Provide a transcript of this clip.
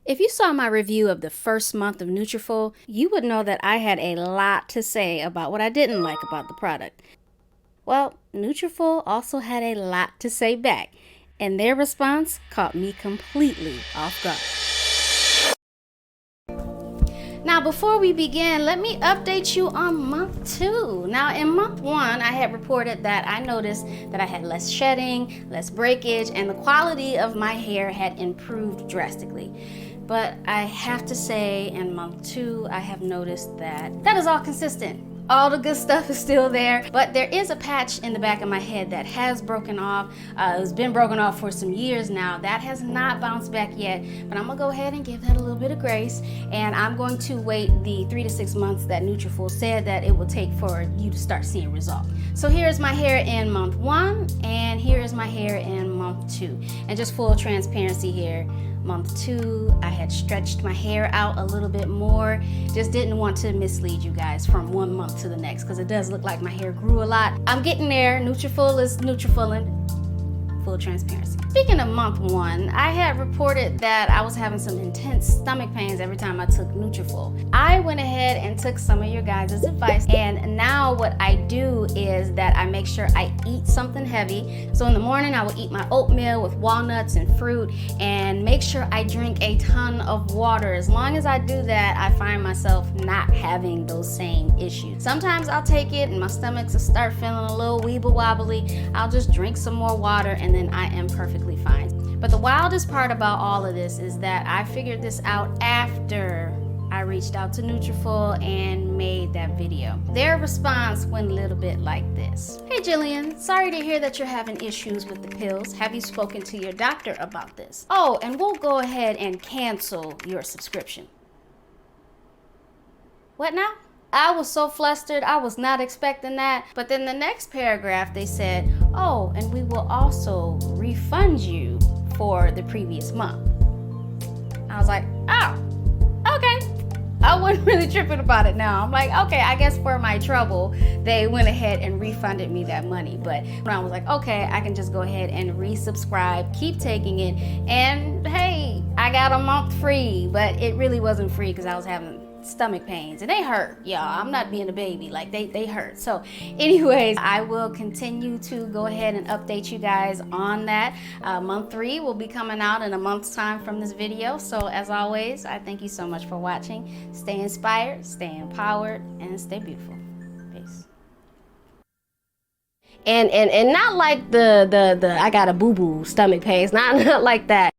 If you saw my review of the first month of Nutrafol, you would know that I had a lot to say about what I didn't like about the product. Well, Nutrafol also had a lot to say back, and their response caught me completely off guard. Now, before we begin, let me update you on month 2. Now, in month 1, I had reported that I noticed that I had less shedding, less breakage, and the quality of my hair had improved drastically. But I have to say, in month 2, I have noticed that is all consistent. All the good stuff is still there, but there is a patch in the back of my head that has broken off. It's been broken off for some years now. That has not bounced back yet, but I'm gonna go ahead and give that a little bit of grace, and I'm going to wait the 3 to 6 months that Nutrafol said that it will take for you to start seeing results. So here's my hair in month 1, and here is my hair in month 2. And just full transparency here, month 2, I had stretched my hair out a little bit more. Just didn't want to mislead you guys from one month to the next, because it does look like my hair grew a lot. I'm getting there. Nutrafol is Nutrafoling. Full transparency. Speaking of month 1, I had reported that I was having some intense stomach pains every time I took Nutrafol. I went ahead and took some of your guys' advice, and now what I do is that I make sure I eat something heavy. So in the morning I will eat my oatmeal with walnuts and fruit, and make sure I drink a ton of water. As long as I do that, I find myself not having those same issues. Sometimes I'll take it and my stomach will start feeling a little weeble wobbly. I'll just drink some more water and then I am perfectly fine. But the wildest part about all of this is that I figured this out after I reached out to Nutrafol and made that video. Their response went a little bit like this. Hey Jillian, sorry to hear that you're having issues with the pills. Have you spoken to your doctor about this? Oh, and we'll go ahead and cancel your subscription. What now? I was so flustered, I was not expecting that. But then the next paragraph they said, oh, and we will also refund you for the previous month. I was like, oh, okay. I wasn't really tripping about it now. I'm like, okay, I guess for my trouble, they went ahead and refunded me that money. But I was like, okay, I can just go ahead and resubscribe, keep taking it. And hey, I got a month free, but it really wasn't free because I was having stomach pains and they hurt, y'all. I'm not being a baby, like they hurt. So anyways, I will continue to go ahead and update you guys on that. Month 3 will be coming out in a month's time from this video. So as always, I thank you so much for watching. Stay inspired, stay empowered, and stay beautiful. Peace. And not like the I got a boo-boo stomach pains, not like that.